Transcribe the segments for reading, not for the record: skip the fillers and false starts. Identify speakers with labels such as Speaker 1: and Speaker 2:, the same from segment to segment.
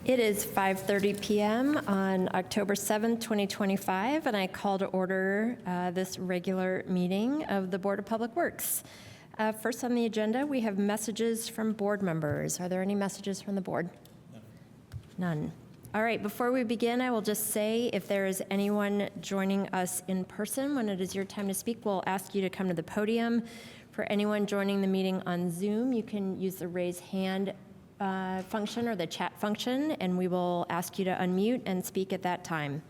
Speaker 1: It is 5:30 p.m. on October 7th, 2025, and I call to order this regular meeting of the Board of Public Works. First on the agenda, we have messages from board members. Are there any messages from the board? None. All right, before we begin, I will just say if there is anyone joining us in person, when it is your time to speak, we'll ask you to come to the podium. For anyone joining the meeting on Zoom, you can use the raise hand function or the chat function, and we will ask you to unmute and speak at that time.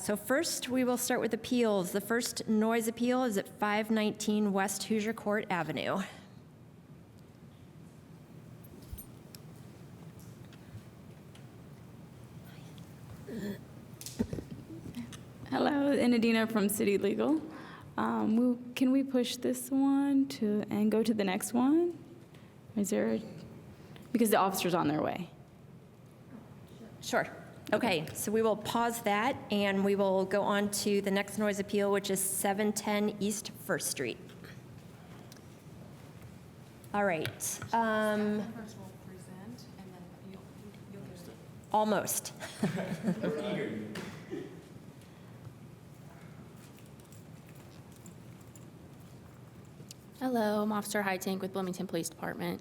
Speaker 1: So first, we will start with appeals. The first noise appeal is at 519 West Hoosier Court Avenue.
Speaker 2: Hello, Inadina from City Legal. Can we push this one and go to the next one? Because the officer's on their way.
Speaker 1: Sure. Okay, so we will pause that, and we will go on to the next noise appeal, which is 710 East First Street. All right.
Speaker 3: First we'll present, and then you'll get it.
Speaker 1: Almost.
Speaker 4: Hello, I'm Officer Hightank with Bloomington Police Department.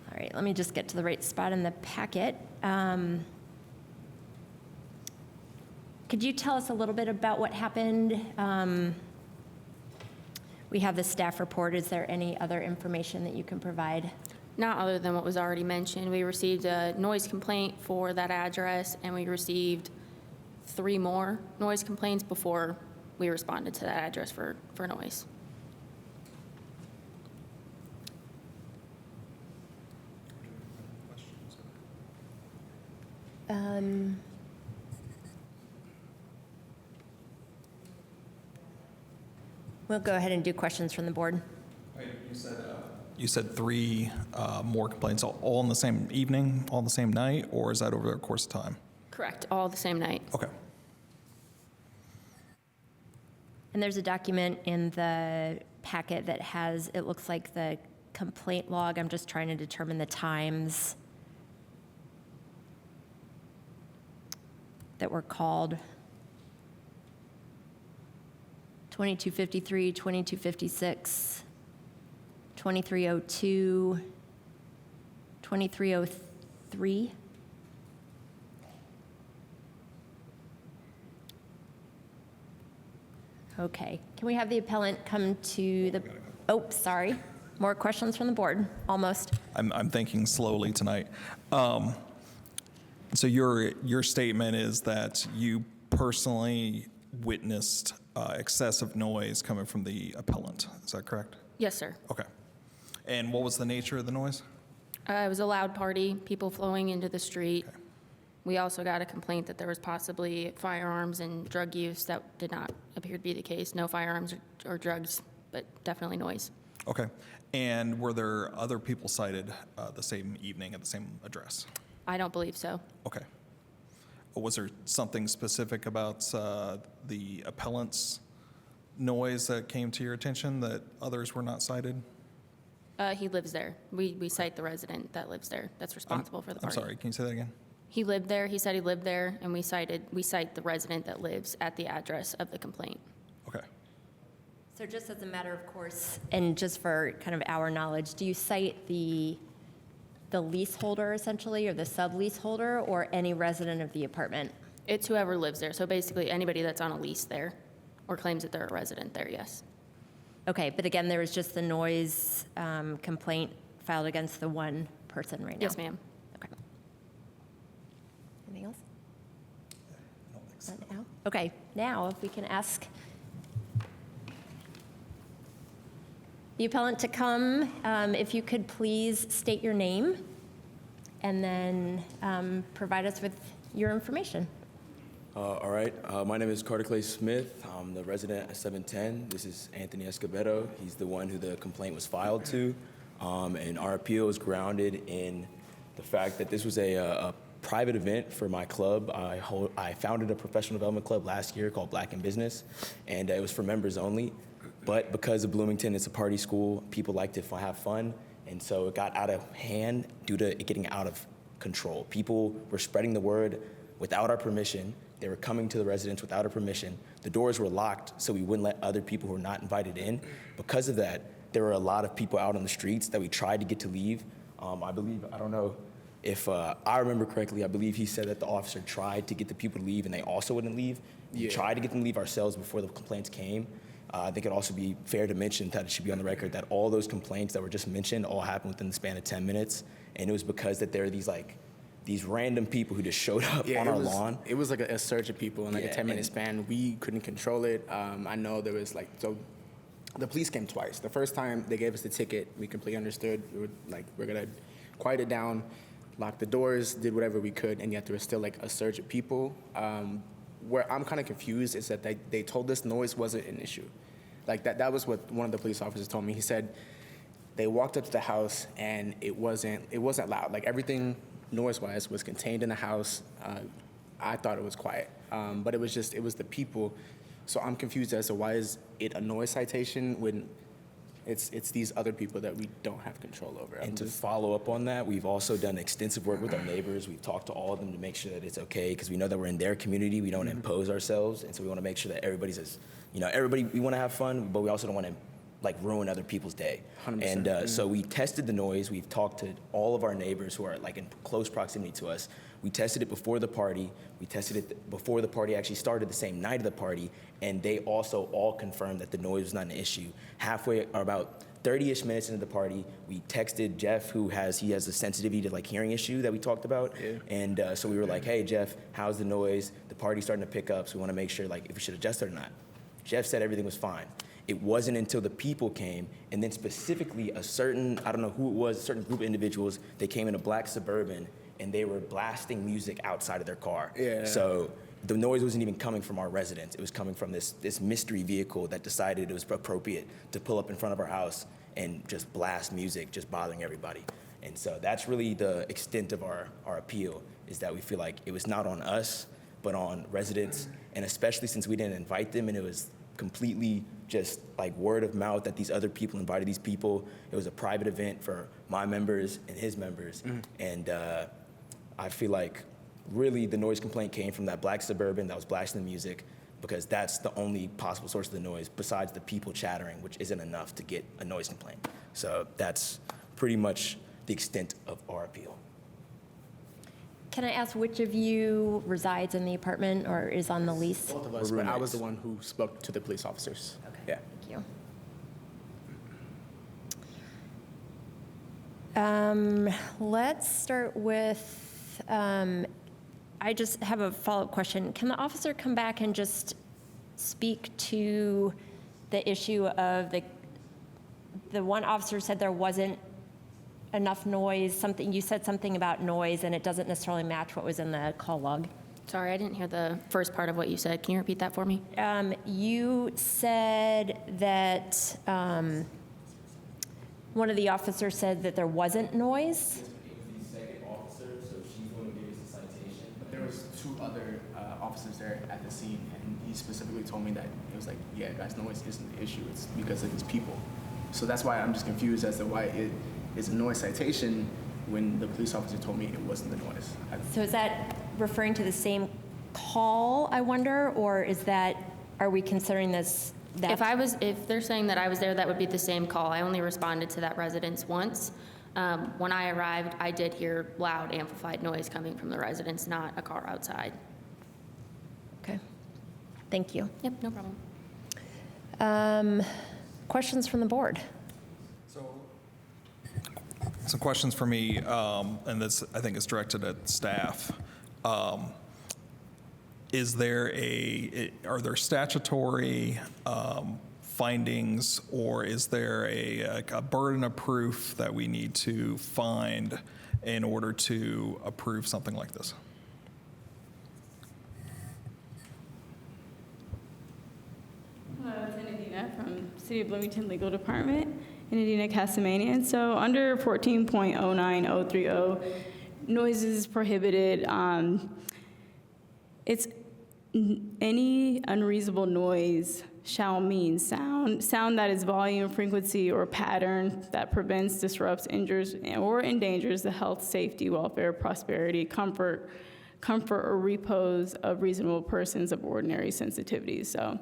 Speaker 1: All right, let me just get to the right spot in the packet. Could you tell us a little bit about what happened? We have the staff report. Is there any other information that you can provide?
Speaker 4: Not other than what was already mentioned. We received a noise complaint for that address, and we received 3 more noise complaints before we responded to that address for noise.
Speaker 1: We'll go ahead and do questions from the board.
Speaker 5: Wait, you said 3 more complaints all in the same evening, all in the same night, or is that over the course of time?
Speaker 4: Correct, all the same night.
Speaker 5: Okay.
Speaker 1: And there's a document in the packet that has, it looks like the complaint log. I'm just trying to determine the times that were called. 2253, 2256, 2302, 2303. Okay, can we have the appellant come to the, oh, sorry. More questions from the board, almost.
Speaker 5: I'm thinking slowly tonight. So your statement is that you personally witnessed excessive noise coming from the appellant. Is that correct?
Speaker 4: Yes, sir.
Speaker 5: Okay. And what was the nature of the noise?
Speaker 4: It was a loud party, people flowing into the street.
Speaker 5: Okay.
Speaker 4: We also got a complaint that there was possibly firearms and drug use. That did not appear to be the case. No firearms or drugs, but definitely noise.
Speaker 5: Okay. And were there other people cited the same evening at the same address?
Speaker 4: I don't believe so.
Speaker 5: Okay. Was there something specific about the appellant's noise that came to your attention that others were not cited?
Speaker 4: He lives there. We cite the resident that lives there that's responsible for the
Speaker 5: I'm
Speaker 4: party.
Speaker 5: sorry, can you say that again?
Speaker 4: He lived there. He said he lived there, and we cite the resident that lives at the address of the complaint.
Speaker 5: Okay.
Speaker 1: So just as a matter of course, and just for kind of our knowledge, do you cite the leaseholder essentially, or the subleaseholder, or any resident of the apartment?
Speaker 4: It's whoever lives there. So basically anybody that's on a lease there or claims that they're a resident there, yes.
Speaker 1: Okay, but again, there was just the noise complaint filed against the one person right now?
Speaker 4: Yes, ma'am.
Speaker 1: Okay. Anything else?
Speaker 5: I don't think so.
Speaker 1: Not now? Okay, now if we can ask the appellant to come, if you could please state your name and then provide us with your information.
Speaker 6: All right. My name is Carter Clay Smith. I'm the resident at 710. This is Anthony Escobedo. He's the one who the complaint was filed to. And our appeal is grounded in the fact that this was a private event for my club. I founded a professional development club last year called Black in Business, and it was for members only. But because of Bloomington, it's a party school, people like to have fun, And so it got out of hand due to it getting out of control. People were spreading the word without our permission. They were coming to the residence without our permission. The doors were locked so we wouldn't let other people who were not invited in. Because of that, there were a lot of people out on the streets that we tried to get to leave. I don't know if I remember correctly, I believe he said that the officer tried to get the people to leave and they also wouldn't leave. We tried to get them to leave ourselves before the complaints came. I think it'd also be fair to mention that it should be on the record that all those complaints that were just mentioned all happened within the span of 10 minutes. And it was because that there are these random people who just showed up on our lawn.
Speaker 7: It was like a surge of people in like a 10-minute span. We couldn't control it. I know there was so the police came twice. The first time they gave us the ticket, we completely understood. We were like, we're gonna quiet it down, lock the doors, did whatever we could, and yet there was still like a surge of people. Where I'm kind of confused is that they told us noise wasn't an issue. Like that was what one of the police officers told me. He said they walked up to the house and it wasn't loud. Like everything noise-wise was contained in the house. I thought it was quiet, but it was the people. So I'm confused as to why is it a noise citation when it's these other people that we don't have control over.
Speaker 6: And to follow up on that, we've also done extensive work with our neighbors. We've talked to all of them to make sure that it's okay, because we know that we're in their community. We don't impose ourselves, and so we want to make sure that everybody's we want to have fun, but we also don't want to like ruin other people's day.
Speaker 7: 100%.
Speaker 6: And so we tested the noise. We've talked to all of our neighbors who are like in close proximity to us. We tested it before the party. We tested it before the party actually started, the same night of the party, and they also all confirmed that the noise was not an issue. Halfway, or about 30-ish minutes into the party, we texted Jeff, who has a sensitivity to like hearing issue that we talked about. Yeah. And so we were like, hey, Jeff, how's the noise? The party's starting to pick up, so we want to make sure like if we should adjust it or not. Jeff said everything was fine. It wasn't until the people came, and then specifically a certain, I don't know who it was, a certain group of individuals, they came in a black Suburban, and they were blasting music outside of their car. Yeah. So the noise wasn't even coming from our residence. It was coming from this mystery vehicle that decided it was appropriate to pull up in front of our house and just blast music, just bothering everybody. And so that's really the extent of our appeal, is that we feel like it was not on us, but on residents, and especially since we didn't invite them, and it was completely just like word of mouth that these other people invited these people. It was a private event for my members and his members. And I feel like really the noise complaint came from that black Suburban that was blasting the music, because that's the only possible source of the noise besides the people chattering, which isn't enough to get a noise complaint. So that's pretty much the extent of our appeal.
Speaker 1: Can I ask which of you resides in the apartment or is on the lease?
Speaker 7: Both of us, but I was the one who spoke to the police officers.
Speaker 1: Okay.
Speaker 7: Yeah.
Speaker 1: Thank you. Let's start with, I just have a follow-up question. Can the officer come back and just speak to the issue of the one officer said there wasn't enough noise, you said something about noise and it doesn't necessarily match what was in the call log.
Speaker 4: Sorry, I didn't hear the first part of what you said. Can you repeat that for me?
Speaker 1: You said that one of the officers said that there wasn't noise.
Speaker 6: It was the second officer, so she's going to give us a citation.
Speaker 7: But there was two other officers there at the scene, and he specifically told me that it was like, yeah, guys, noise isn't the issue. It's because of these people. So that's why I'm just confused as to why it is a noise citation when the police officer told me it wasn't the noise.
Speaker 1: So is that referring to the same call, I wonder, or are we considering this that?
Speaker 4: If they're saying that I was there, that would be the same call. I only responded to that residence once. When I arrived, I did hear loud amplified noise coming from the residence, not a car outside.
Speaker 1: Okay, thank you.
Speaker 4: Yep, no problem.
Speaker 1: Questions from the board?
Speaker 5: Some questions for me, and this I think is directed at staff. Are there statutory findings, or is there a burden of proof that we need to find in order to approve something like this?
Speaker 2: Hello, it's Inadina from City of Bloomington Legal Department. Inadina Casamanian. So under 14.09030, noise is prohibited. It's any unreasonable noise shall mean sound that is volume, frequency, or pattern that prevents, disrupts, injures, or endangers the health, safety, welfare, prosperity, comfort, or repose of reasonable persons of ordinary sensitivities. So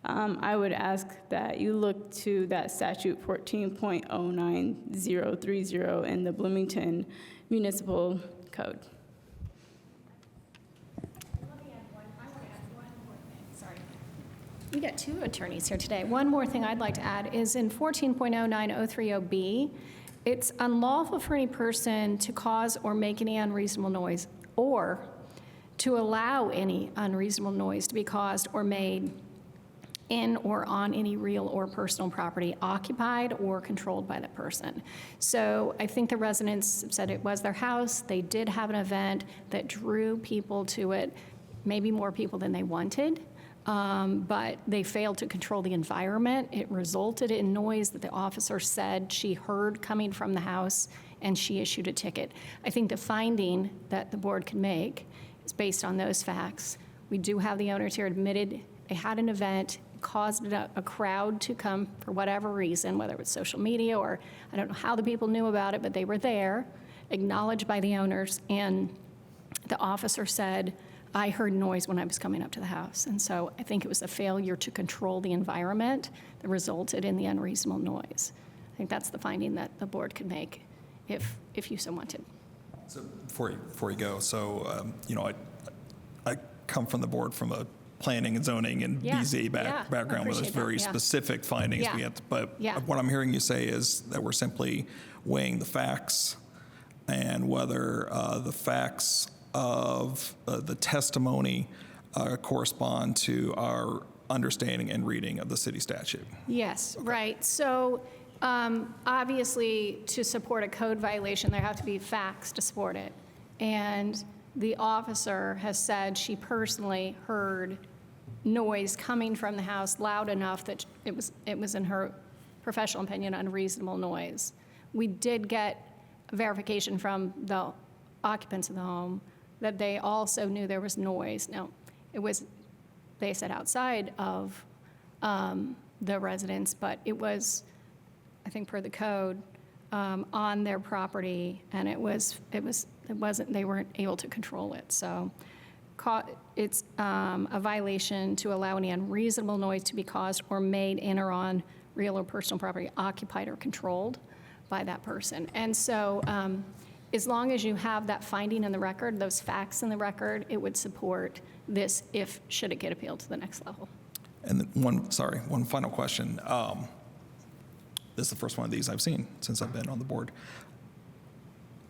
Speaker 2: I would ask that you look to that statute 14.09030 in the Bloomington Municipal Code.
Speaker 8: We got two attorneys here today. One more thing I'd like to add is in 14.09030B, it's unlawful for any person to cause or make any unreasonable noise or to allow any unreasonable noise to be caused or made in or on any real or personal property occupied or controlled by the person. So I think the residents said it was their house. They did have an event that drew people to it, maybe more people than they wanted. But they failed to control the environment. It resulted in noise that the officer said she heard coming from the house, and she issued a ticket. I think the finding that the board can make is based on those facts. We do have the owners here admitted they had an event, caused a crowd to come for whatever reason, whether it was social media or I don't know how the people knew about it, but they were there, acknowledged by the owners, and the officer said, I heard noise when I was coming up to the house. And so I think it was a failure to control the environment that resulted in the unreasonable noise. I think that's the finding that the board could make if you so wanted.
Speaker 5: So before you go, so, I come from the board from a planning and zoning and
Speaker 8: Yeah,
Speaker 5: BZ
Speaker 8: yeah,
Speaker 5: background where there's
Speaker 8: appreciate that,
Speaker 5: very
Speaker 8: yeah.
Speaker 5: specific findings.
Speaker 8: Yeah,
Speaker 5: We have to, but
Speaker 8: yeah.
Speaker 5: what I'm hearing you say is that we're simply weighing the facts and whether the facts of the testimony correspond to our understanding and reading of the city statute.
Speaker 8: Yes, right. So obviously, to support a code violation, there have to be facts to support it. And the officer has said she personally heard noise coming from the house loud enough that it was, in her professional opinion, unreasonable noise. We did get verification from the occupants of the home that they also knew there was noise. Now, it was, they said outside of the residence, but it was, I think per the code, on their property, and it wasn't, they weren't able to control it. So it's a violation to allow any unreasonable noise to be caused or made in or on real or personal property occupied or controlled by that person. And so as long as you have that finding in the record, those facts in the record, it would support this should it get appealed to the next level.
Speaker 5: And then one final question. This is the first one of these I've seen since I've been on the board.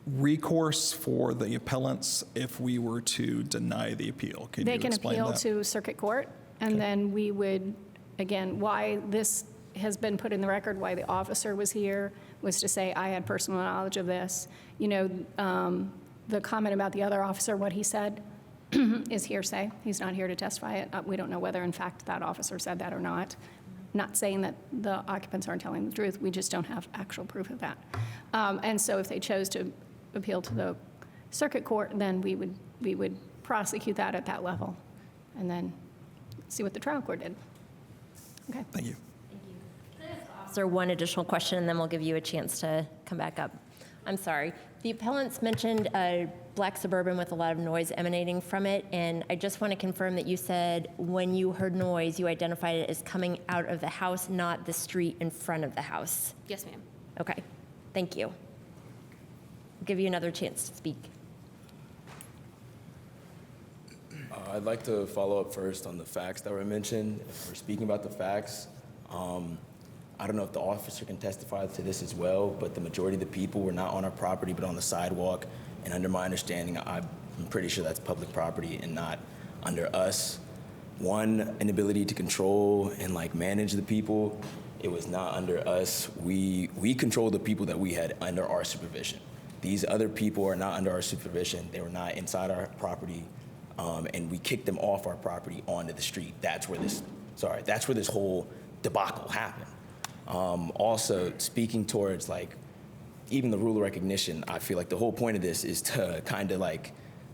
Speaker 5: Recourse for the appellants if we were to deny the appeal. Can
Speaker 8: They
Speaker 5: you
Speaker 8: can
Speaker 5: explain
Speaker 8: appeal
Speaker 5: that?
Speaker 8: to circuit court, and
Speaker 5: Okay.
Speaker 8: then we would, again, why this has been put in the record, why the officer was here, was to say, I had personal knowledge of this. You know, the comment about the other officer, what he said is hearsay. He's not here to testify it. We don't know whether, in fact, that officer said that or not. Not saying that the occupants aren't telling the truth, we just don't have actual proof of that. And so if they chose to appeal to the circuit court, then we would prosecute that at that level, and then see what the trial court did. Okay.
Speaker 5: Thank you.
Speaker 1: Officer, one additional question, and then we'll give you a chance to come back up. I'm sorry. The appellants mentioned a black Suburban with a lot of noise emanating from it, and I just want to confirm that you said when you heard noise, you identified it as coming out of the house, not the street in front of the house.
Speaker 4: Yes, ma'am.
Speaker 1: Okay, thank you. I'll give you another chance to speak.
Speaker 6: I'd like to follow up first on the facts that were mentioned. If we're speaking about the facts, I don't know if the officer can testify to this as well, but the majority of the people were not on our property but on the sidewalk. And under my understanding, I'm pretty sure that's public property and not under us. One, inability to control and manage the people. It was not under us. We controlled the people that we had under our supervision. These other people are not under our supervision. They were not inside our property, and we kicked them off our property onto the street. That's where this whole debacle happened. Also, speaking towards even the rule of recognition, I feel like the whole point of this is to kind of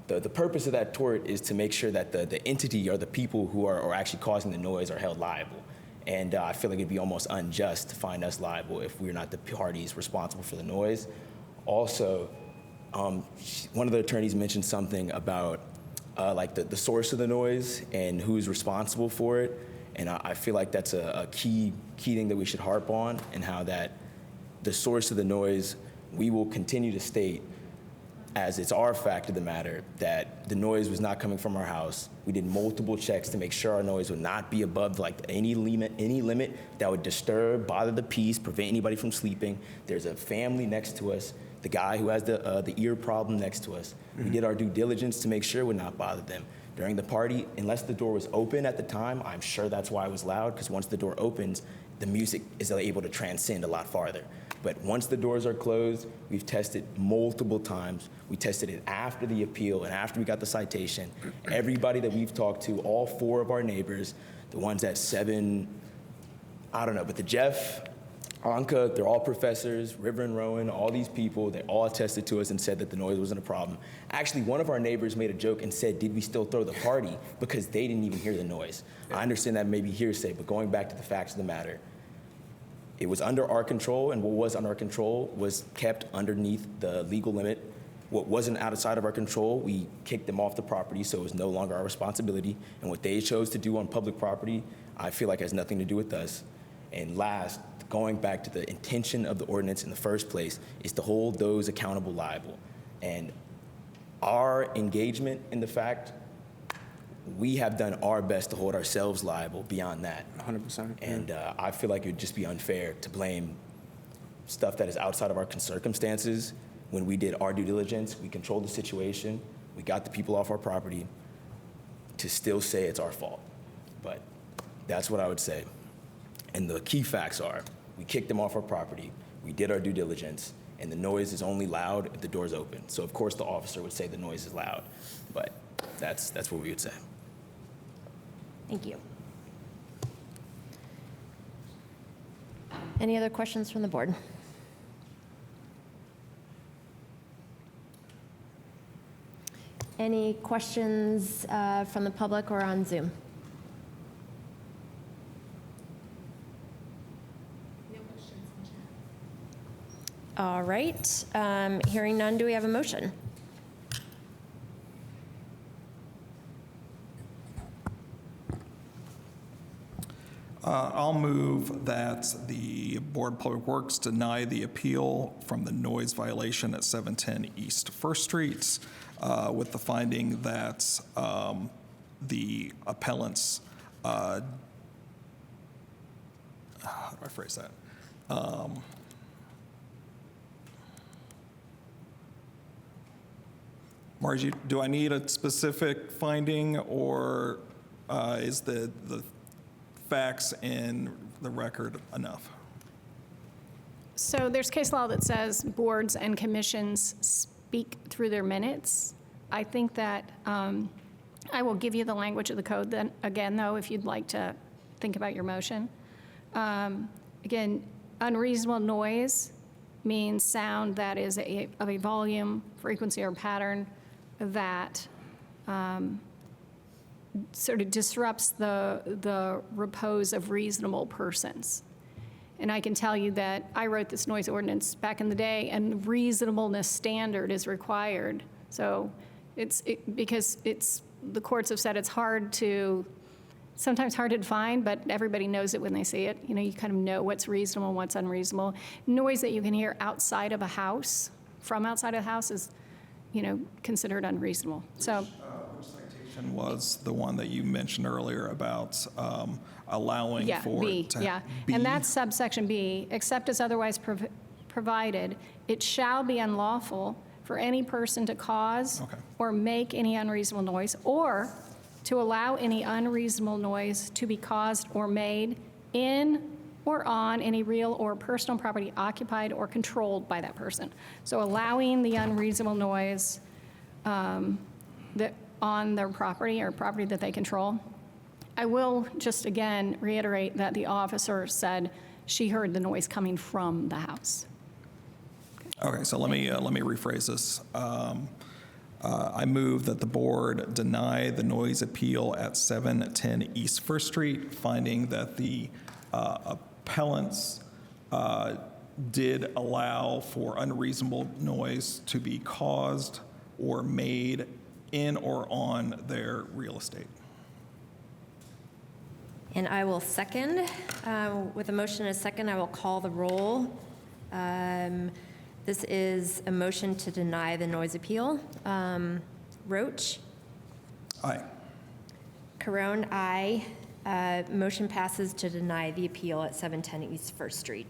Speaker 6: the purpose of that tort is to make sure that the entity or the people who are actually causing the noise are held liable. And I feel like it'd be almost unjust to find us liable if we're not the parties responsible for the noise. Also, one of the attorneys mentioned something about like the source of the noise and who's responsible for it. And I feel like that's a key thing that we should harp on, and how that the source of the noise, we will continue to state as it's our fact of the matter that the noise was not coming from our house. We did multiple checks to make sure our noise would not be above like any limit that would disturb, bother the peace, prevent anybody from sleeping. There's a family next to us, the guy who has the ear problem next to us. We did our due diligence to make sure it would not bother them. During the party, unless the door was open at the time, I'm sure that's why it was loud, because once the door opens, the music is able to transcend a lot farther. But once the doors are closed, we've tested multiple times. We tested it after the appeal and after we got the citation. Everybody that we've talked to, all 4 of our neighbors, the ones at 7, I don't know, but the Jeff, Anka, they're all professors, River and Rowan, all these people, they all attested to us and said that the noise wasn't a problem. Actually, one of our neighbors made a joke and said, did we still throw the party? Because they didn't even hear the noise. I understand that may be hearsay, but going back to the facts of the matter, it was under our control, and what was under our control was kept underneath the legal limit. What wasn't outside of our control, we kicked them off the property, so it was no longer our responsibility. And what they chose to do on public property, I feel like has nothing to do with us. And last, going back to the intention of the ordinance in the first place, is to hold those accountable liable. And our engagement in the fact, we have done our best to hold ourselves liable beyond that.
Speaker 7: 100%.
Speaker 6: And I feel like it would just be unfair to blame stuff that is outside of our circumstances. When we did our due diligence, we controlled the situation, we got the people off our property, to still say it's our fault. But that's what I would say. And the key facts are, we kicked them off our property, we did our due diligence, and the noise is only loud if the door's open. So of course the officer would say the noise is loud, but that's what we would say.
Speaker 1: Thank you. Any other questions from the board? Any questions from the public or on Zoom?
Speaker 3: No questions in chat.
Speaker 1: All right. Hearing none, do we have a motion?
Speaker 5: I'll move that the Board of Public Works deny the appeal from the noise violation at 710 East First Street with the finding that the appellants, how do I phrase that? Margie, do I need a specific finding, or is the facts in the record enough?
Speaker 8: So there's case law that says boards and commissions speak through their minutes. I think that I will give you the language of the code then again, though, if you'd like to think about your motion. Again, unreasonable noise means sound that is of a volume, frequency, or pattern that sort of disrupts the repose of reasonable persons. And I can tell you that I wrote this noise ordinance back in the day, and reasonableness standard is required. So because the courts have said it's sometimes hard to define, but everybody knows it when they see it. You know, you kind of know what's reasonable and what's unreasonable. Noise that you can hear outside of a house, from outside of the house, is, considered unreasonable. So.
Speaker 5: Was the one that you mentioned earlier about allowing for
Speaker 8: B,
Speaker 5: it to
Speaker 8: yeah.
Speaker 5: B?
Speaker 8: And that's subsection B, except as otherwise provided, it shall be unlawful for any person to cause or make any unreasonable noise, or to allow any unreasonable noise to be caused or made in or on any real or personal property occupied or controlled by that person. So allowing the unreasonable noise that on their property or property that they control. I will just again reiterate that the officer said she heard the noise coming from the house.
Speaker 5: Okay, so let me rephrase this. I move that the board deny the noise appeal at 710 East First Street, finding that the appellants did allow for unreasonable noise to be caused or made in or on their real estate.
Speaker 1: And I will second. With a motion and a second, I will call the roll. This is a motion to deny the noise appeal. Roach?
Speaker 5: Aye.
Speaker 1: Carone, aye. Motion passes to deny the appeal at 710 East First Street.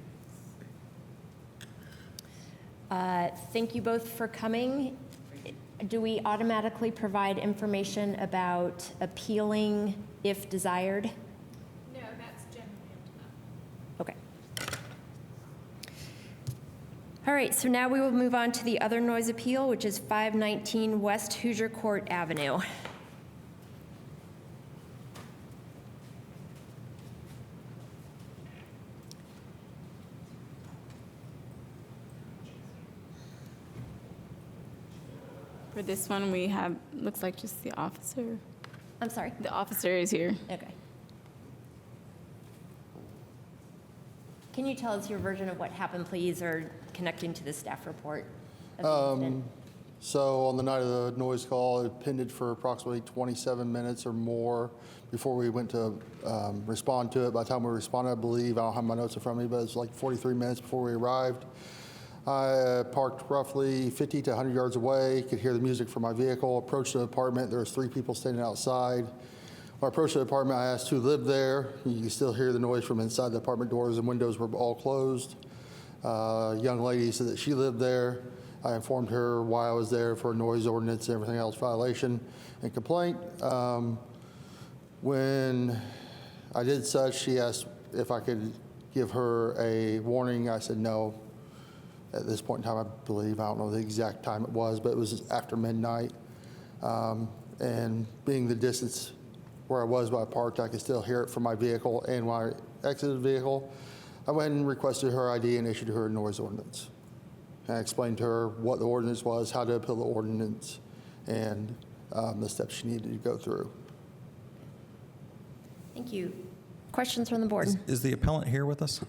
Speaker 1: Thank you both for coming. Do we automatically provide information about appealing if desired?
Speaker 8: No, that's generally up to them.
Speaker 1: Okay. All right, so now we will move on to the other noise appeal, which is 519 West Hoosier Court Avenue.
Speaker 2: For this one, we have, looks like just the officer.
Speaker 1: I'm sorry?
Speaker 2: The officer is here.
Speaker 1: Okay. Can you tell us your version of what happened, please, or connecting to the staff report of the incident?
Speaker 9: So on the night of the noise call, it pended for approximately 27 minutes or more before we went to respond to it. By the time we responded, I believe, I don't have my notes in front of me, but it's like 43 minutes before we arrived. I parked roughly 50 to 100 yards away, could hear the music from my vehicle, approached the apartment. There was 3 people standing outside. When I approached the apartment, I asked who lived there. You can still hear the noise from inside the apartment. Doors and windows were all closed. A young lady said that she lived there. I informed her why I was there for a noise ordinance and everything else violation and complaint. When I did such, she asked if I could give her a warning. I said no. At this point in time, I believe, I don't know the exact time it was, but it was after midnight. And being the distance where I was by parked, I could still hear it from my vehicle, and when I exited the vehicle, I went and requested her ID and issued her a noise ordinance. And I explained to her what the ordinance was, how to appeal the ordinance, and the steps she needed to go through.
Speaker 1: Thank you. Questions from the board?
Speaker 5: Is the appellant here with us?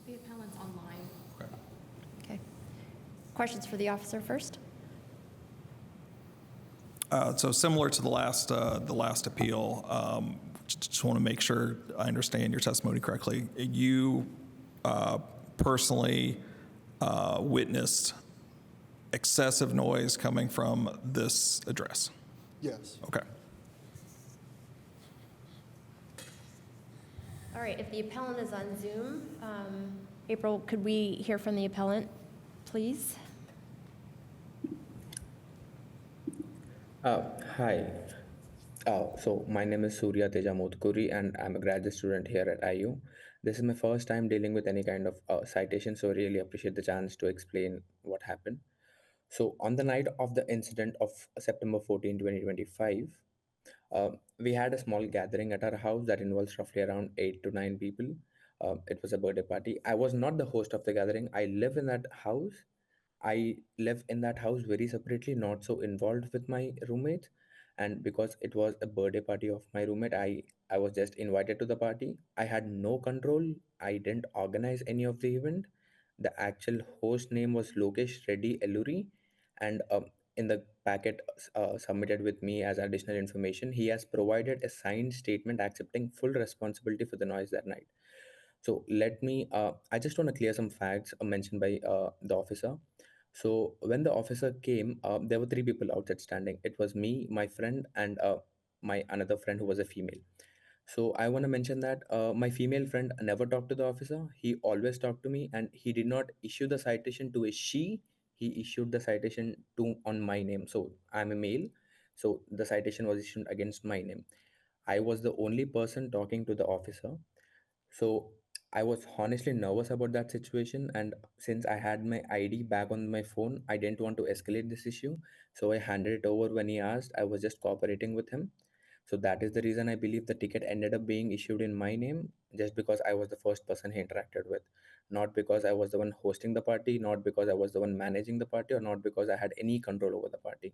Speaker 4: The appellant's online.
Speaker 1: Okay. Questions for the officer first?
Speaker 5: So similar to the last appeal, just want to make sure I understand your testimony correctly. You personally witnessed excessive noise coming from this address?
Speaker 9: Yes.
Speaker 5: Okay.
Speaker 1: All right, if the appellant is on Zoom, April, could we hear from the appellant, please?
Speaker 10: Hi. So my name is Surya Teja Motkuri, and I'm a graduate student here at IU. This is my first time dealing with any kind of citation, so I really appreciate the chance to explain what happened. So on the night of the incident of September 14, 2025, we had a small gathering at our house that involves roughly around 8 to 9 people. It was a birthday party. I was not the host of the gathering. I live in that house. I live in that house very separately, not so involved with my roommates. And because it was a birthday party of my roommate, I was just invited to the party. I had no control. I didn't organize any of the event. The actual host name was Lokesh Reddy Eluri, and in the packet submitted with me as additional information, he has provided a signed statement accepting full responsibility for the noise that night. So I just want to clear some facts mentioned by the officer. So when the officer came, there were 3 people outside standing. It was me, my friend, and my another friend who was a female. So I want to mention that my female friend never talked to the officer. He always talked to me, and he did not issue the citation to a she. He issued the citation to on my name. So I'm a male. So the citation was issued against my name. I was the only person talking to the officer. So I was honestly nervous about that situation, and since I had my ID back on my phone, I didn't want to escalate this issue. So I handed it over when he asked. I was just cooperating with him. So that is the reason I believe the ticket ended up being issued in my name, just because I was the first person he interacted with. not because I was the one hosting the party, not because I was the one managing the party, or not because I had any control over the party.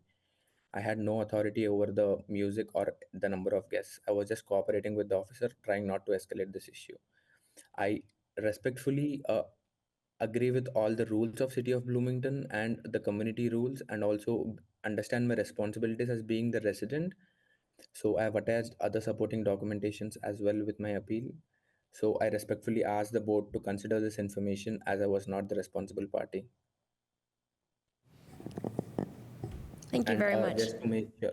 Speaker 10: I had no authority over the music or the number of guests. I was just cooperating with the officer, trying not to escalate this issue. I respectfully agree with all the rules of City of Bloomington and the community rules, and also understand my responsibilities as being the resident. So I have attached other supporting documentations as well with my appeal. So I respectfully ask the board to consider this information as I was not the responsible party.
Speaker 1: Thank you
Speaker 10: And
Speaker 1: very much.
Speaker 10: just to make sure,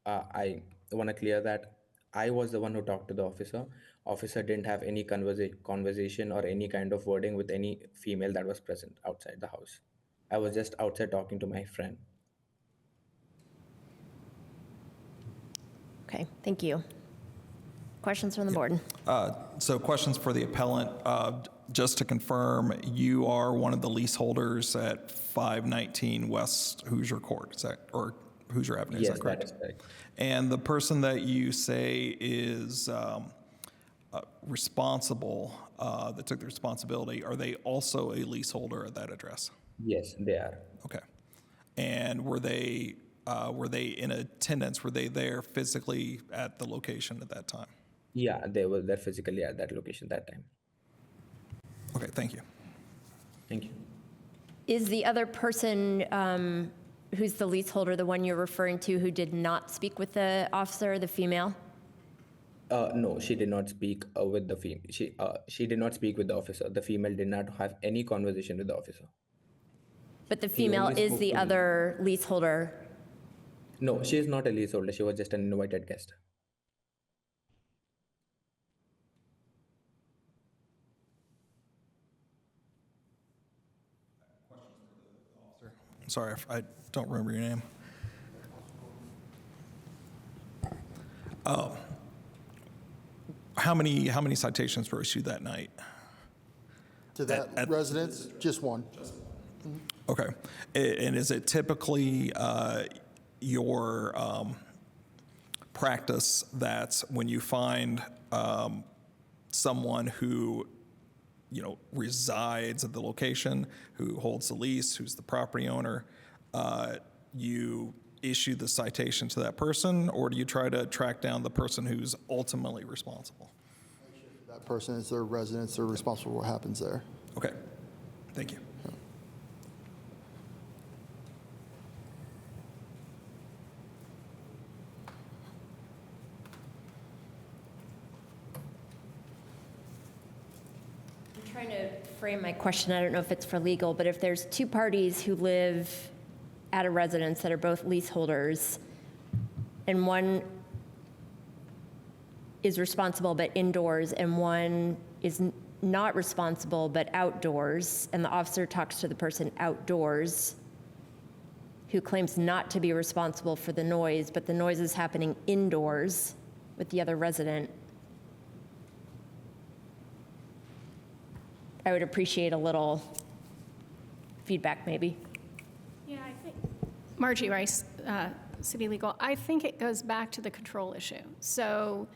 Speaker 10: I want to clear that I was the one who talked to the officer. Officer didn't have any conversation or any kind of wording with any female that was present outside the house. I was just outside talking to my friend.
Speaker 1: Okay, thank you. Questions from the board?
Speaker 5: So questions for the appellant. Just to confirm, you are one of the leaseholders at 519 West Hoosier Court, is that, or Hoosier Avenue, is
Speaker 10: Yes,
Speaker 5: that correct?
Speaker 10: that is correct.
Speaker 5: And the person that you say is responsible, that took the responsibility, are they also a leaseholder at that address?
Speaker 10: Yes, they are.
Speaker 5: Okay. And were they in attendance? Were they there physically at the location at that time?
Speaker 10: Yeah, they were there physically at that location that time.
Speaker 5: Okay, thank you.
Speaker 10: Thank you.
Speaker 1: Is the other person who's the leaseholder the one you're referring to who did not speak with the officer, the female?
Speaker 10: No, she did not speak with the female. She did not speak with the officer. The female did not have any conversation with the officer.
Speaker 1: But the
Speaker 10: He
Speaker 1: female
Speaker 10: only
Speaker 1: is
Speaker 10: spoke
Speaker 1: the
Speaker 10: to me.
Speaker 1: other leaseholder.
Speaker 10: No, she is not a leaseholder. She was just an invited guest.
Speaker 5: Sorry, I don't remember your name. How many citations were issued that night?
Speaker 9: To that residence, just one.
Speaker 5: Okay. And is it typically your practice that when you find someone who, resides at the location, who holds the lease, who's the property owner, you issue the citation to that person, or do you try to track down the person who's ultimately responsible?
Speaker 9: That person is their residence, they're responsible for what happens there.
Speaker 5: Okay. Thank you.
Speaker 1: I'm trying to frame my question. I don't know if it's for legal, but if there's two parties who live at a residence that are both leaseholders, and one is responsible but indoors, and one is not responsible but outdoors, and the officer talks to the person outdoors who claims not to be responsible for the noise, but the noise is happening indoors with the other resident, I would appreciate a little feedback, maybe.
Speaker 8: Yeah, I think. Margie Rice, City Legal. I think it goes back to the control issue. So,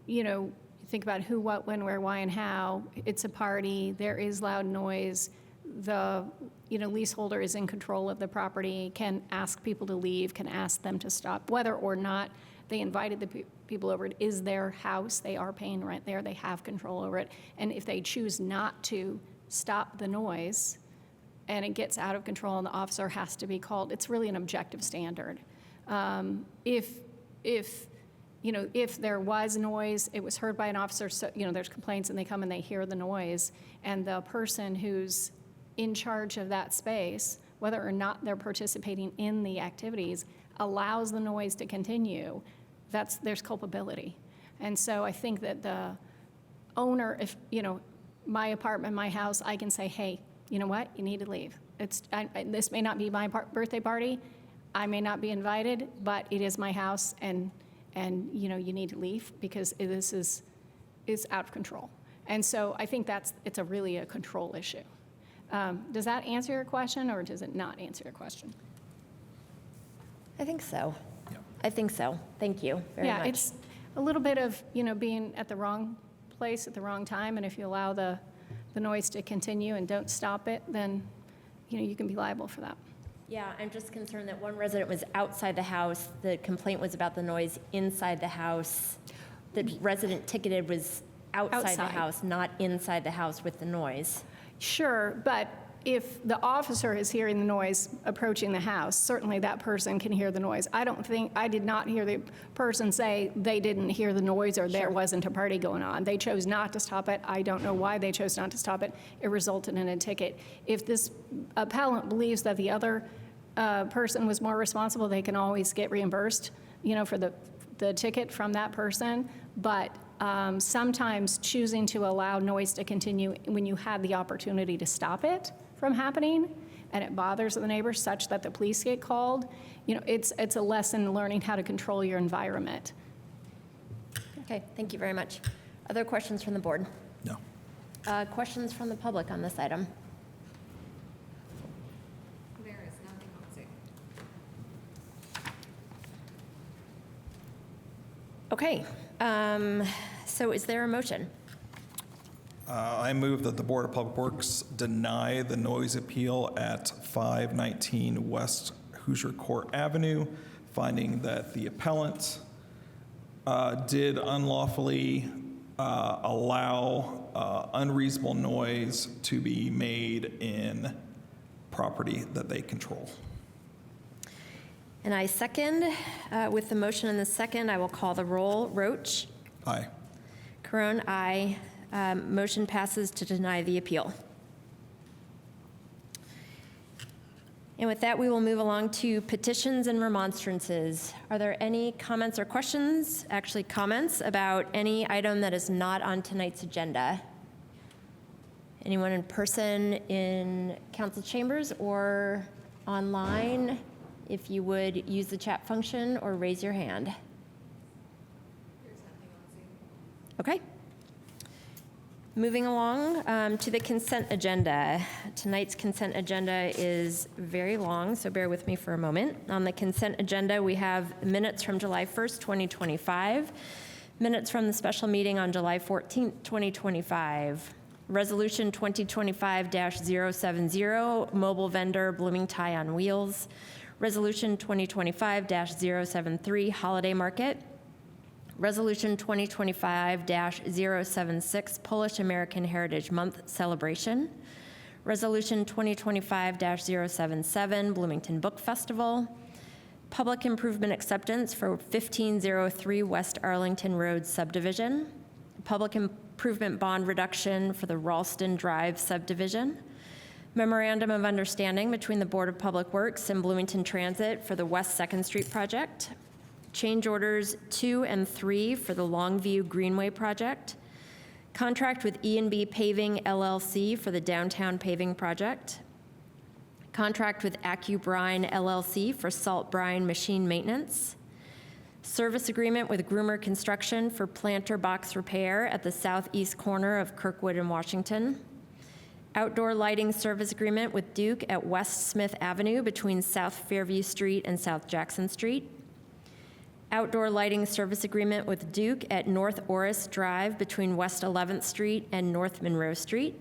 Speaker 8: you think about who, what, when, where, why, and how. It's a party. There is loud noise. The, leaseholder is in control of the property, can ask people to leave, can ask them to stop, whether or not they invited the people over. It is their house. They are paying rent there. They have control over it. And if they choose not to stop the noise and it gets out of control and the officer has to be called, it's really an objective standard. If there was noise, it was heard by an officer, so, there's complaints and they come and they hear the noise, and the person who's in charge of that space, whether or not they're participating in the activities, allows the noise to continue, there's culpability. And so I think that the owner, if, my apartment, my house, I can say, hey, you know what, you need to leave. This may not be my birthday party, I may not be invited, but it is my house, and you need to leave because this is out of control. And so I think it's really a control issue. Does that answer your question, or does it not answer your question?
Speaker 1: I think so.
Speaker 5: Yeah.
Speaker 1: I think so. Thank you very much.
Speaker 8: Yeah, it's a little bit of, being at the wrong place at the wrong time, and if you allow the the noise to continue and don't stop it, then, you can be liable for that.
Speaker 1: Yeah, I'm just concerned that one resident was outside the house. The complaint was about the noise inside the house. The resident ticketed was outside the
Speaker 8: Outside.
Speaker 1: house, not inside the house with the noise.
Speaker 8: Sure, but if the officer is hearing the noise approaching the house, certainly that person can hear the noise. I did not hear the person say they didn't hear the noise or there wasn't a party going on. They chose not to stop it. I don't know why they chose not to stop it. It resulted in a ticket. If this appellant believes that the other person was more responsible, they can always get reimbursed, for the ticket from that person. But sometimes choosing to allow noise to continue when you have the opportunity to stop it from happening, and it bothers the neighbors such that the police get called, it's a lesson in learning how to control your environment.
Speaker 1: Okay, thank you very much. Other questions from the board?
Speaker 5: No.
Speaker 1: Questions from the public on this item?
Speaker 3: There is nothing on Zoom.
Speaker 1: Okay, so is there a motion?
Speaker 5: I move that the Board of Public Works deny the noise appeal at 519 West Hoosier Court Avenue, finding that the appellant did unlawfully allow unreasonable noise to be made in property that they control.
Speaker 1: And I second. With the motion and the second, I will call the roll. Roach?
Speaker 5: Aye.
Speaker 1: Caron, aye. Motion passes to deny the appeal. And with that, we will move along to petitions and remonstrances. Are there any comments or questions, actually comments, about any item that is not on tonight's agenda? Anyone in person in council chambers or online? If you would use the chat function or raise your hand.
Speaker 3: There's nothing on Zoom.
Speaker 1: Okay. Moving along to the consent agenda. Tonight's consent agenda is very long, so bear with me for a moment. On the consent agenda, we have minutes from July 1st, 2025, minutes from the special meeting on July 14th, 2025, Resolution 2025-070, mobile vendor Bloomington on wheels, Resolution 2025-073, holiday market, Resolution 2025-076, Polish American Heritage Month celebration. Resolution 2025-077, Bloomington Book Festival. Public improvement acceptance for 1503 West Arlington Road subdivision. Public improvement bond reduction for the Ralston Drive subdivision. Memorandum of understanding between the Board of Public Works and Bloomington Transit for the West 2nd Street project. Change orders 2 and 3 for the Longview Greenway project. Contract with E&B Paving LLC for the downtown paving project. Contract with AccuBrine LLC for salt brine machine maintenance. Service agreement with Groomer Construction for planter box repair at the southeast corner of Kirkwood and Washington. Outdoor lighting service agreement with Duke at West Smith Avenue between South Fairview Street and South Jackson Street. Outdoor lighting service agreement with Duke at North Orris Drive between West 11th Street and North Monroe Street.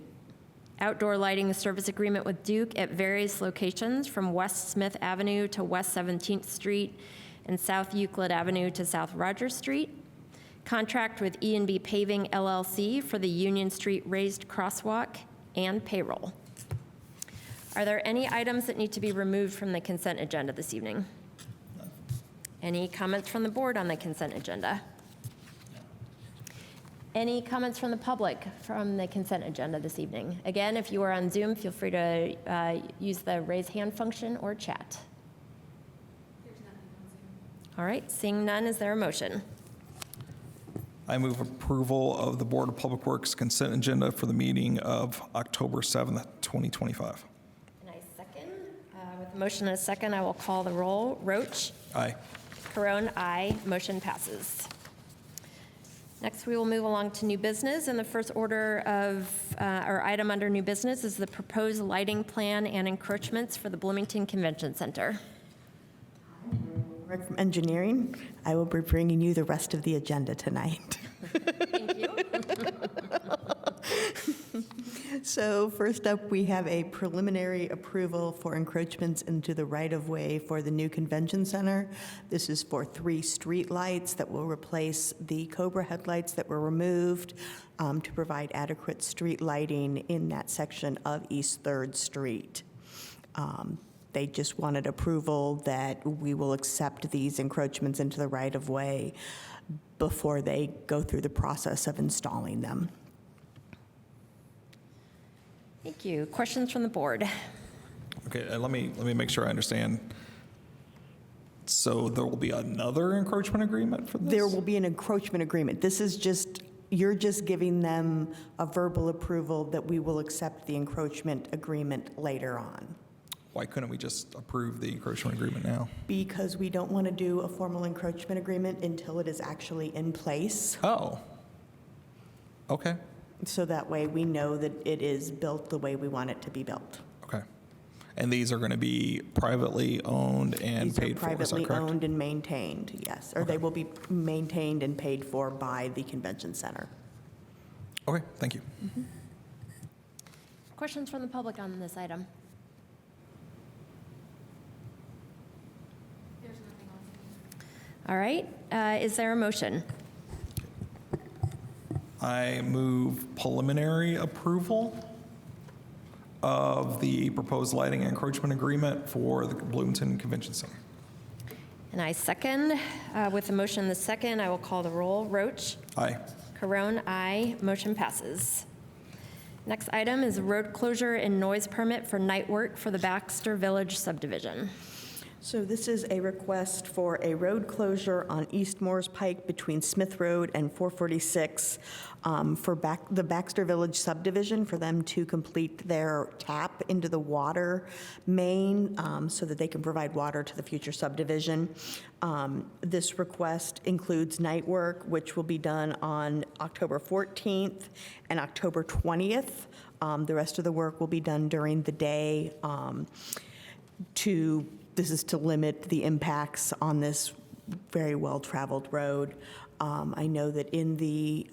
Speaker 1: Outdoor lighting service agreement with Duke at various locations from West Smith Avenue to West 17th Street and South Euclid Avenue to South Rogers Street. Contract with E&B Paving LLC for the Union Street raised crosswalk and payroll. Are there any items that need to be removed from the consent agenda this evening? Any comments from the board on the consent agenda? Any comments from the public from the consent agenda this evening? Again, if you are on Zoom, feel free to use the raise hand function or chat.
Speaker 3: There's nothing on Zoom.
Speaker 1: All right, seeing none, is there a motion?
Speaker 5: I move approval of the Board of Public Works consent agenda for the meeting of October 7th, 2025.
Speaker 1: And I second. With the motion and a second, I will call the roll. Roach?
Speaker 5: Aye.
Speaker 1: Caron, aye. Motion passes. Next, we will move along to new business, and the first order of, or item under new business is the proposed lighting plan and encroachments for the Bloomington Convention Center.
Speaker 11: From engineering, I will be bringing you the rest of the agenda tonight.
Speaker 1: Thank you.
Speaker 11: So first up, we have a preliminary approval for encroachments into the right-of-way for the new convention center. This is for 3 street lights that will replace the Cobra headlights that were removed to provide adequate street lighting in that section of East 3rd Street. They just wanted approval that we will accept these encroachments into the right-of-way before they go through the process of installing them.
Speaker 1: Thank you. Questions from the board?
Speaker 5: Okay, let me make sure I understand. So there will be another encroachment agreement for this?
Speaker 11: There will be an encroachment agreement. This is just, you're just giving them a verbal approval that we will accept the encroachment agreement later on.
Speaker 5: Why couldn't we just approve the encroachment agreement now?
Speaker 11: Because we don't want to do a formal encroachment agreement until it is actually in place.
Speaker 5: Oh. Okay.
Speaker 11: So that way we know that it is built the way we want it to be built.
Speaker 5: Okay. And these are going to be privately owned and
Speaker 11: These are
Speaker 5: paid for, is that
Speaker 11: privately
Speaker 5: correct?
Speaker 11: owned and maintained, yes. Or they will be maintained and paid for by the convention center.
Speaker 5: Okay, thank you.
Speaker 1: Questions from the public on this item? All right, is there a motion?
Speaker 5: I move preliminary approval of the proposed lighting encroachment agreement for the Bloomington Convention Center.
Speaker 1: And I second. With the motion and the second, I will call the roll. Roach?
Speaker 5: Aye.
Speaker 1: Carone, aye. Motion passes. Next item is road closure and noise permit for night work for the Baxter Village subdivision.
Speaker 11: So this is a request for a road closure on East Moores Pike between Smith Road and 446 for the Baxter Village subdivision, for them to complete their tap into the water main so that they can provide water to the future subdivision. This request includes night work, which will be done on October 14th and October 20th. The rest of the work will be done during the day This is to limit the impacts on this very well-traveled road. I know that in the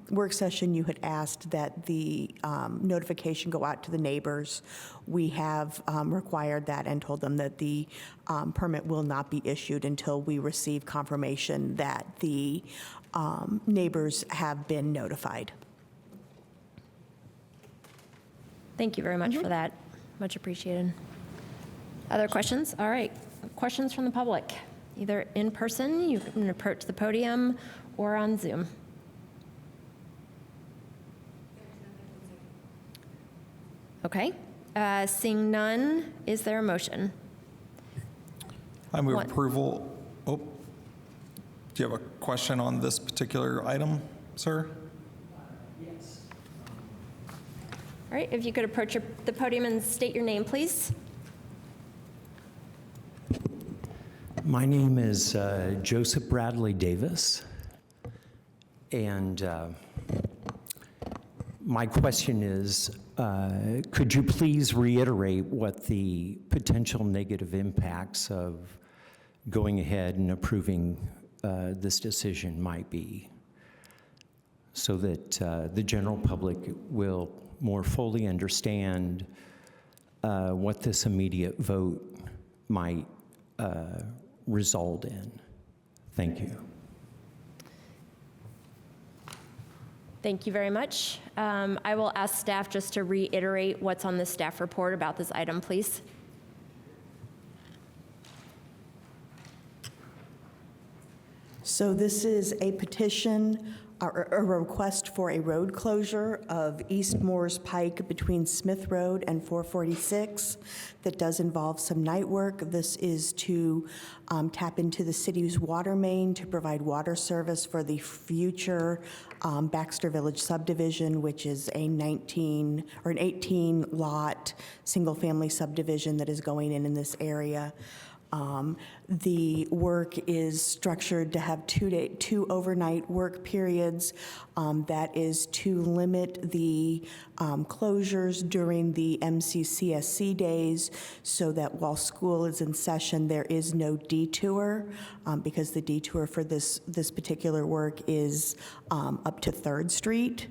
Speaker 11: work session, you had asked that the notification go out to the neighbors. We have required that and told them that the permit will not be issued until we receive confirmation that the neighbors have been notified.
Speaker 1: Thank you very much for that. Much appreciated. Other questions? All right. Questions from the public? Either in person, you can approach the podium, or on Zoom. Okay. Seeing none, is there a motion?
Speaker 5: I move
Speaker 1: What?
Speaker 5: approval. Oh, do you have a question on this particular item, sir?
Speaker 1: All right, if you could approach the podium and state your name, please.
Speaker 12: My name is Joseph Bradley Davis, and my question is, could you please reiterate what the potential negative impacts of going ahead and approving this decision might be, so that the general public will more fully understand what this immediate vote might result in? Thank you.
Speaker 1: Thank you very much. I will ask staff just to reiterate what's on the staff report about this item, please.
Speaker 11: So this is a petition, or a request for a road closure of East Moores Pike between Smith Road and 446 that does involve some night work. This is to tap into the city's water main to provide water service for the future Baxter Village subdivision, which is an 18-lot single-family subdivision that is going in this area. The work is structured to have two overnight work periods. That is to limit the closures during the MCCSC days so that while school is in session, there is no detour, because the detour for this particular work is up to 3rd Street.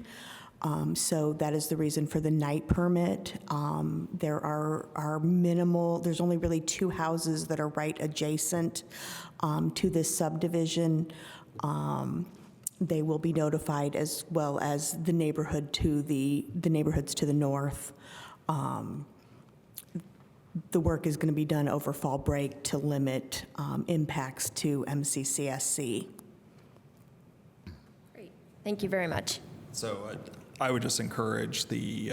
Speaker 11: So that is the reason for the night permit. There are minimal, there's only really 2 houses that are right adjacent to this subdivision. They will be notified, as well as the neighborhood to the neighborhoods to the north. The work is going to be done over fall break to limit impacts to MCCSC.
Speaker 1: Great. Thank you very much.
Speaker 5: So I would just encourage the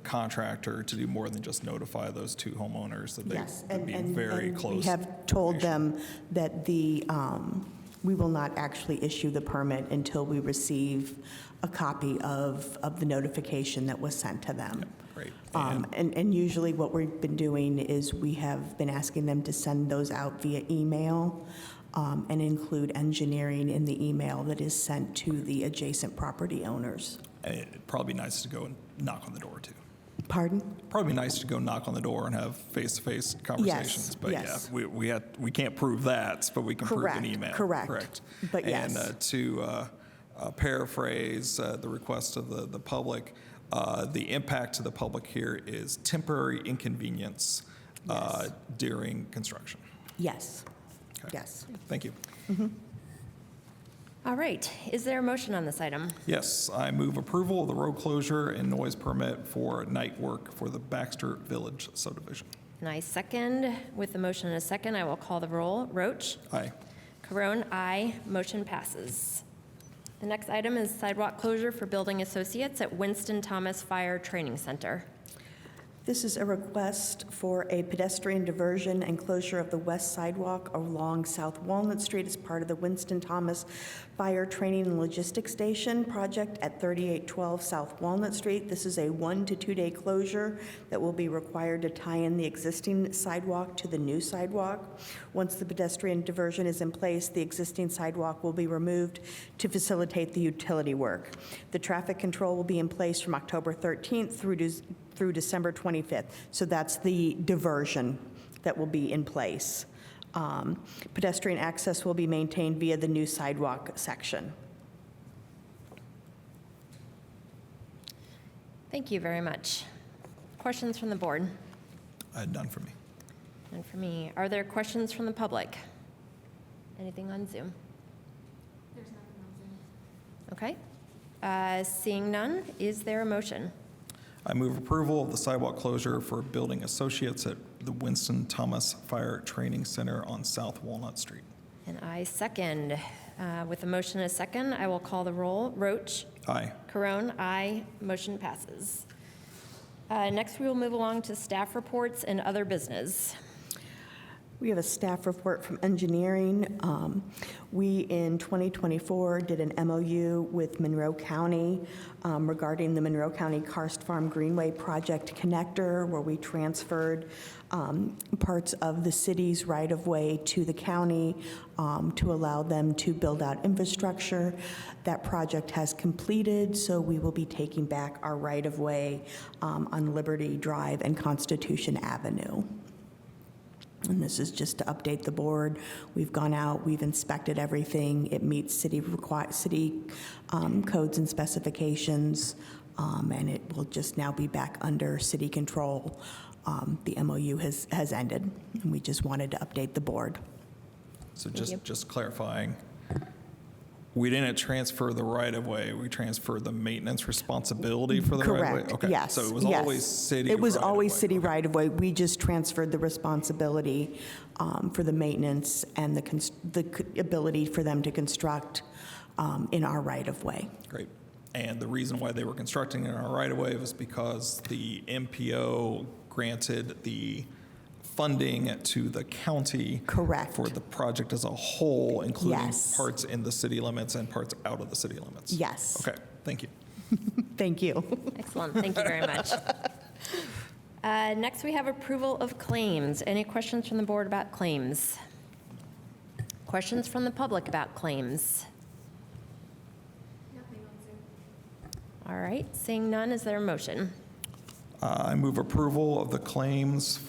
Speaker 5: contractor to do more than just notify those 2 homeowners, that they
Speaker 11: Yes,
Speaker 5: would be
Speaker 11: and
Speaker 5: very close.
Speaker 11: we have told them that we will not actually issue the permit until we receive a copy of the notification that was sent to them.
Speaker 5: Great.
Speaker 11: And usually what we've been doing is we have been asking them to send those out via email and include engineering in the email that is sent to the adjacent property owners.
Speaker 5: It'd probably be nice to go and knock on the door, too.
Speaker 11: Pardon?
Speaker 5: Probably nice to go knock on the door and have face-to-face conversations. But
Speaker 11: yes.
Speaker 5: yeah, we can't prove that, but we can prove an email.
Speaker 11: Correct. But yes.
Speaker 5: And to paraphrase the request of the public, the impact to the public here is temporary inconvenience during construction.
Speaker 11: Yes.
Speaker 5: Okay.
Speaker 11: Yes.
Speaker 5: Thank you.
Speaker 1: All right. Is there a motion on this item?
Speaker 5: Yes, I move approval of the road closure and noise permit for night work for the Baxter Village subdivision.
Speaker 1: And I second. With the motion and a second, I will call the roll. Roach?
Speaker 5: Aye.
Speaker 1: Carone, aye. Motion passes. The next item is sidewalk closure for building associates at Winston Thomas Fire Training Center.
Speaker 11: This is a request for a pedestrian diversion and closure of the west sidewalk along South Walnut Street as part of the Winston Thomas Fire Training and Logistics Station project at 3812 South Walnut Street. This is a 1 to 2 day closure that will be required to tie in the existing sidewalk to the new sidewalk. Once the pedestrian diversion is in place, the existing sidewalk will be removed to facilitate the utility work. The traffic control will be in place from October 13th through December 25th. So that's the diversion that will be in place. Pedestrian access will be maintained via the new sidewalk section.
Speaker 1: Thank you very much. Questions from the board?
Speaker 5: None for me.
Speaker 1: None for me. Are there questions from the public? Anything on Zoom?
Speaker 3: There's nothing on Zoom.
Speaker 1: Okay. Seeing none, is there a motion?
Speaker 5: I move approval of the sidewalk closure for building associates at the Winston Thomas Fire Training Center on South Walnut Street.
Speaker 1: And I second. With a motion and a second, I will call the roll. Roach?
Speaker 5: Aye.
Speaker 1: Carone, aye. Motion passes. Next, we will move along to staff reports and other business.
Speaker 11: We have a staff report from engineering. We, in 2024, did an MOU with Monroe County regarding the Monroe County Karst Farm Greenway Project Connector, where we transferred parts of the city's right-of-way to the county to allow them to build out infrastructure. That project has completed, so we will be taking back our right-of-way on Liberty Drive and Constitution Avenue. And this is just to update the board. We've gone out, we've inspected everything. It meets city codes and specifications, and it will just now be back under city control. The MOU has ended, and we just wanted to update the board.
Speaker 5: So just clarifying, we didn't transfer the right-of-way, we transferred the maintenance responsibility for the right-of-way?
Speaker 11: Correct,
Speaker 5: Okay.
Speaker 11: yes.
Speaker 5: So it was
Speaker 11: yes.
Speaker 5: always city
Speaker 11: It was always
Speaker 5: right-of-way.
Speaker 11: city right-of-way. We just transferred the responsibility for the maintenance and the ability for them to construct in our right-of-way.
Speaker 5: Great. And the reason why they were constructing in our right-of-way was because the MPO granted the funding to the county.
Speaker 11: Correct.
Speaker 5: For the project as a whole, including
Speaker 11: Yes.
Speaker 5: parts in the city limits and parts out of the city limits.
Speaker 11: Yes.
Speaker 5: Okay, thank you.
Speaker 11: Thank you.
Speaker 1: Excellent. Thank you very much. Next, we have approval of claims. Any questions from the board about claims? Questions from the public about claims?
Speaker 3: Nothing on Zoom.
Speaker 1: All right. Seeing none, is there a motion?
Speaker 5: I move approval of the claims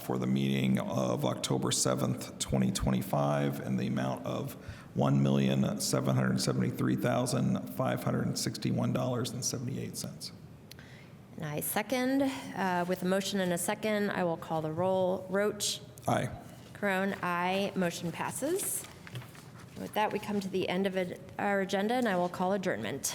Speaker 5: for the meeting of October 7th, 2025, in the amount of $1,773,561.78.
Speaker 1: And I second. With a motion and a second, I will call the roll. Roach?
Speaker 5: Aye.
Speaker 1: Crone, aye. Motion passes. With that, we come to the end of our agenda, and I will call adjournment.